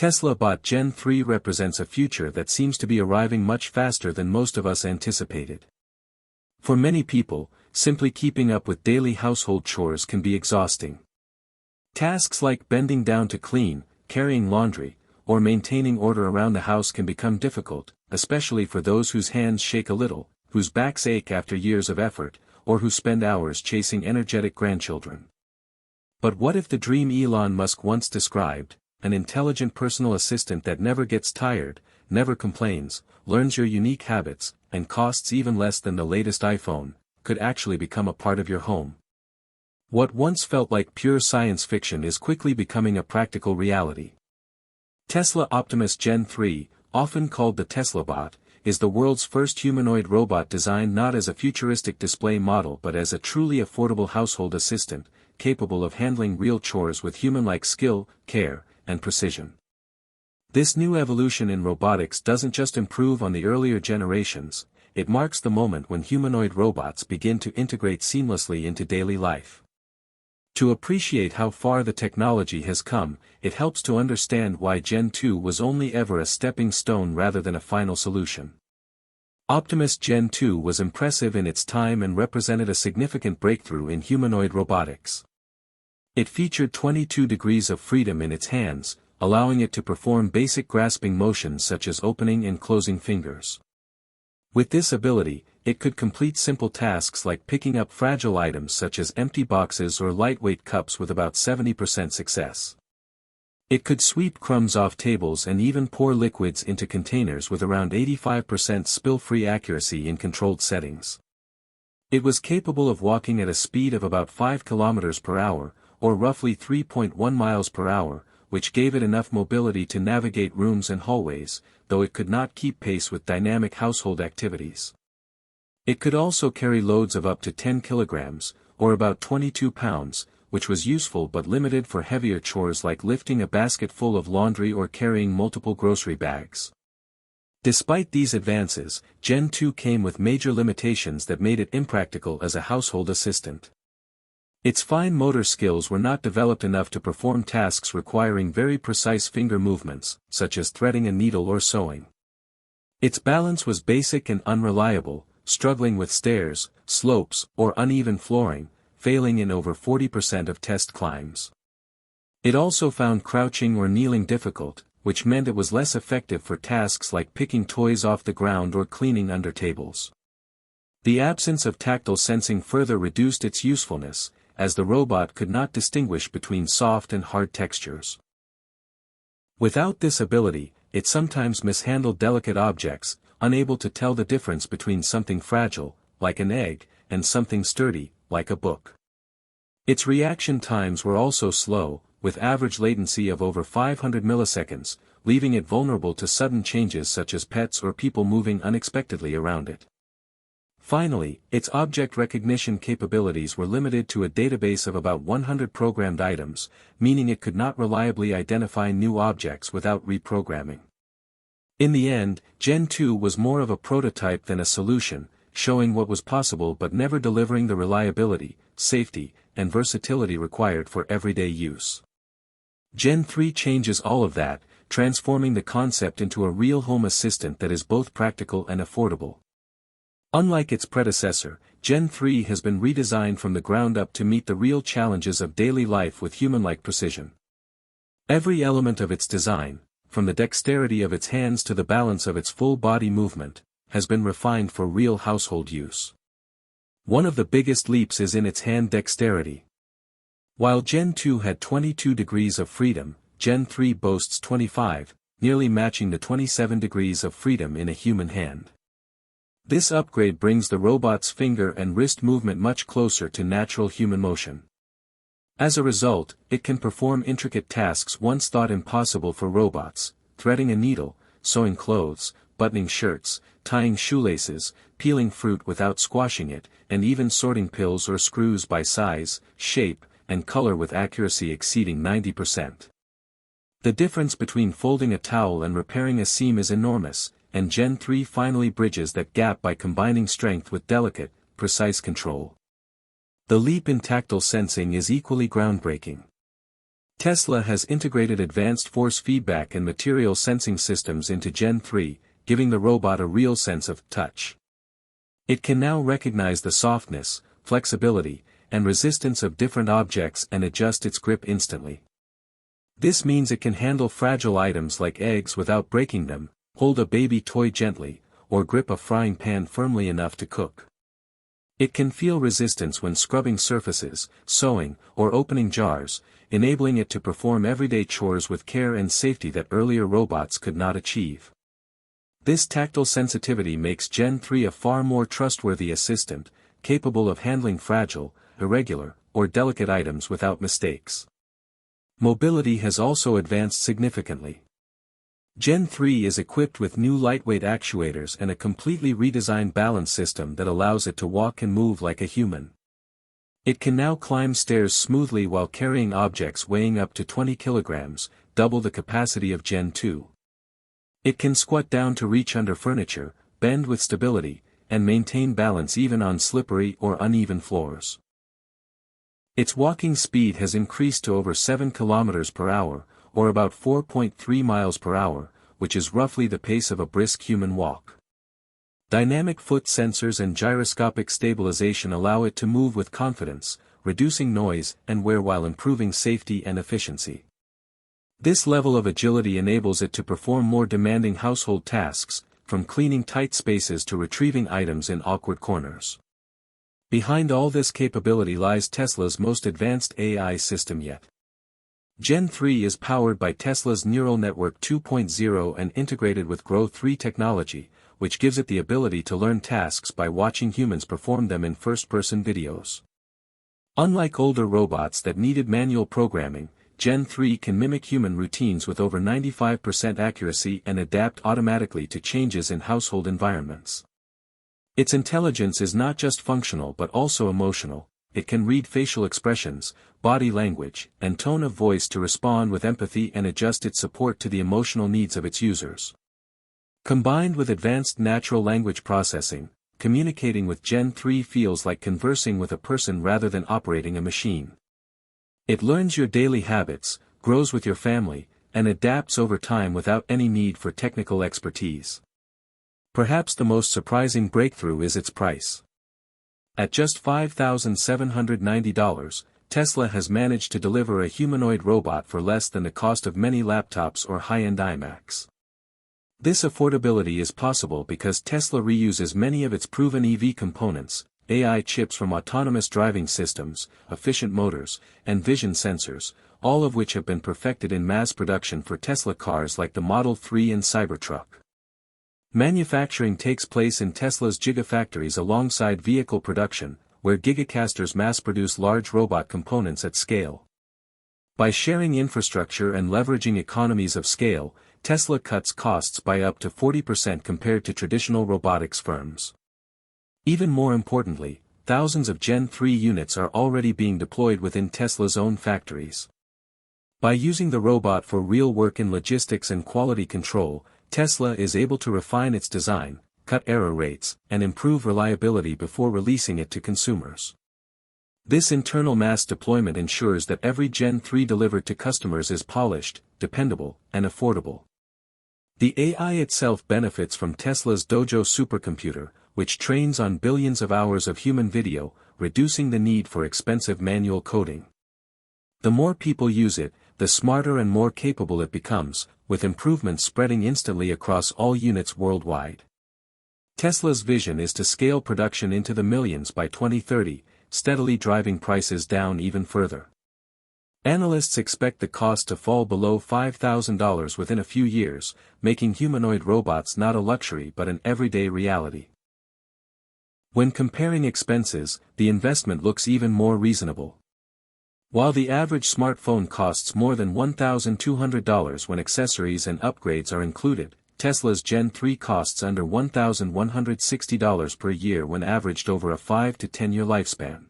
Teslabot Gen 3 represents a future that seems to be arriving much faster than most of us anticipated. For many people, simply keeping up with daily household chores can be exhausting. Tasks like bending down to clean, carrying laundry, or maintaining order around the house can become difficult, especially for those whose hands shake a little, whose backs ache after years of effort, or who spend hours chasing energetic grandchildren. But what if the dream Elon Musk once described, an intelligent personal assistant that never gets tired, never complains, learns your unique habits, and costs even less than the latest iPhone, could actually become a part of your home? What once felt like pure science fiction is quickly becoming a practical reality. Teslaoptimus Gen 3, often called the teslabot, is the world's first humanoid robot designed not as a futuristic display model but as a truly affordable household assistant, capable of handling real chores with human-like skill, care, and precision. This new evolution in robotics doesn't just improve on the earlier generations, it marks the moment when humanoid robots begin to integrate seamlessly into daily life. To appreciate how far the technology has come, it helps to understand why Gen 2 was only ever a stepping stone rather than a final solution. Optimus Gen 2 was impressive in its time and represented a significant breakthrough in humanoid robotics. It featured 22 degrees of freedom in its hands, allowing it to perform basic grasping motions such as opening and closing fingers. With this ability, it could complete simple tasks like picking up fragile items such as empty boxes or lightweight cups with about 70% success. It could sweep crumbs off tables and even pour liquids into containers with around 85% spill-free accuracy in controlled settings. It was capable of walking at a speed of about 5 km per hour, or roughly 3.1 miles per hour, which gave it enough mobility to navigate rooms and hallways, though it could not keep pace with dynamic household activities. It could also carry loads of up to 10 kilograms, or about 22 pounds, which was useful but limited for heavier chores like lifting a basket full of laundry or carrying multiple grocery bags. Despite these advances, Gen 2 came with major limitations that made it impractical as a household assistant. Its fine motor skills were not developed enough to perform tasks requiring very precise finger movements, such as threading a needle or sewing. Its balance was basic and unreliable, struggling with stairs, slopes, or uneven flooring, failing in over 40% of test climbs. It also found crouching or kneeling difficult, which meant it was less effective for tasks like picking toys off the ground or cleaning under tables. The absence of tactile sensing further reduced its usefulness, as the robot could not distinguish between soft and hard textures. Without this ability, it sometimes mishandled delicate objects, unable to tell the difference between something fragile, like an egg, and something sturdy, like a book. Its reaction times were also slow, with average latency of over 500 milliseconds, leaving it vulnerable to sudden changes such as pets or people moving unexpectedly around it. Finally, its object recognition capabilities were limited to a database of about 100 programmed items, meaning it could not reliably identify new objects without reprogramming. In the end, Gen 2 was more of a prototype than a solution, showing what was possible but never delivering the reliability, safety, and versatility required for everyday use. Gen 3 changes all of that, transforming the concept into a real home assistant that is both practical and affordable. Unlike its predecessor, Gen 3 has been redesigned from the ground up to meet the real challenges of daily life with human-like precision. Every element of its design, from the dexterity of its hands to the balance of its full body movement, has been refined for real household use. One of the biggest leaps is in its hand dexterity. While Gen 2 had 22 degrees of freedom, Gen 3 boasts 25, nearly matching the 27 degrees of freedom in a human hand. This upgrade brings the robot's finger and wrist movement much closer to natural human motion. As a result, it can perform intricate tasks once thought impossible for robots: threading a needle, sewing clothes, buttoning shirts, tying shoelaces, peeling fruit without squashing it, and even sorting pills or screws by size, shape, and color with accuracy exceeding 90%. The difference between folding a towel and repairing a seam is enormous, and Gen 3 finally bridges that gap by combining strength with delicate, precise control. The leap in tactile sensing is equally groundbreaking. Tesla has integrated advanced force feedback and material sensing systems into Gen 3, giving the robot a real sense of touch. It can now recognize the softness, flexibility, and resistance of different objects and adjust its grip instantly. This means it can handle fragile items like eggs without breaking them, hold a baby toy gently, or grip a frying pan firmly enough to cook. It can feel resistance when scrubbing surfaces, sewing, or opening jars, enabling it to perform everyday chores with care and safety that earlier robots could not achieve. This tactile sensitivity makes Gen 3 a far more trustworthy assistant, capable of handling fragile, irregular, or delicate items without mistakes. Mobility has also advanced significantly. Gen 3 is equipped with new lightweight actuators and a completely redesigned balance system that allows it to walk and move like a human. It can now climb stairs smoothly while carrying objects weighing up to 20 kilograms, double the capacity of Gen 2. It can squat down to reach under furniture, bend with stability, and maintain balance even on slippery or uneven floors. Its walking speed has increased to over 7 km per hour, or about 4.3 miles per hour, which is roughly the pace of a brisk human walk. Dynamic foot sensors and gyroscopic stabilization allow it to move with confidence, reducing noise and wear while improving safety and efficiency. This level of agility enables it to perform more demanding household tasks, from cleaning tight spaces to retrieving items in awkward corners. Behind all this capability lies Tesla's most advanced AI system yet. Gen 3 is powered by Tesla's Neural Network 2.0 and integrated with Growth 3 technology, which gives it the ability to learn tasks by watching humans perform them in first-person videos. Unlike older robots that needed manual programming, Gen 3 can mimic human routines with over 95% accuracy and adapt automatically to changes in household environments. Its intelligence is not just functional but also emotional. It can read facial expressions, body language, and tone of voice to respond with empathy and adjust its support to the emotional needs of its users. Combined with advanced natural language processing, communicating with Gen 3 feels like conversing with a person rather than operating a machine. It learns your daily habits, grows with your family, and adapts over time without any need for technical expertise. Perhaps the most surprising breakthrough is its price. At just $5,790, Tesla has managed to deliver a humanoid robot for less than the cost of many laptops or high-end iMacs. This affordability is possible because Tesla reuses many of its proven EV components, AI chips from autonomous driving systems, efficient motors, and vision sensors, all of which have been perfected in mass production for Tesla cars like the Model 3 and Cybertruck. Manufacturing takes place in Tesla's gigafactories alongside vehicle production, where gigacasters mass-produce large robot components at scale. By sharing infrastructure and leveraging economies of scale, Tesla cuts costs by up to 40% compared to traditional robotics firms. Even more importantly, thousands of Gen 3 units are already being deployed within Tesla's own factories. By using the robot for real work in logistics and quality control, Tesla is able to refine its design, cut error rates, and improve reliability before releasing it to consumers. This internal mass deployment ensures that every Gen 3 delivered to customers is polished, dependable, and affordable. The AI itself benefits from Tesla's Dojo supercomputer, which trains on billions of hours of human video, reducing the need for expensive manual coding. The more people use it, the smarter and more capable it becomes, with improvements spreading instantly across all units worldwide. Tesla's vision is to scale production into the millions by 2030, steadily driving prices down even further. Analysts expect the cost to fall below $5,000 within a few years, making humanoid robots not a luxury but an everyday reality. When comparing expenses, the investment looks even more reasonable. While the average smartphone costs more than $1,200 when accessories and upgrades are included, Tesla's Gen 3 costs under $1,160 per year when averaged over a 5 to 10-year lifespan.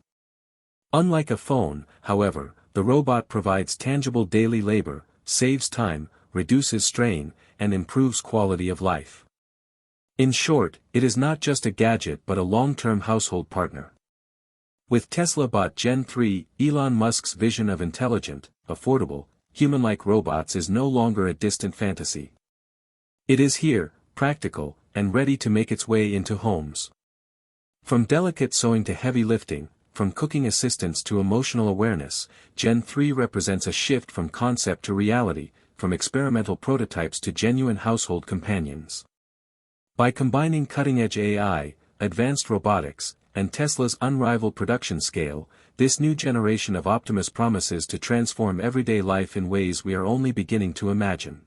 Unlike a phone, however, the robot provides tangible daily labor, saves time, reduces strain, and improves quality of life. In short, it is not just a gadget but a long-term household partner. With teslabot Gen 3, Elon Musk's vision of intelligent, affordable, human-like robots is no longer a distant fantasy. It is here, practical, and ready to make its way into homes. From delicate sewing to heavy lifting, from cooking assistance to emotional awareness, Gen 3 represents a shift from concept to reality, from experimental prototypes to genuine household companions. By combining cutting-edge AI, advanced robotics, and Tesla's unrivaled production scale, this new generation of Optimus promises to transform everyday life in ways we are only beginning to imagine.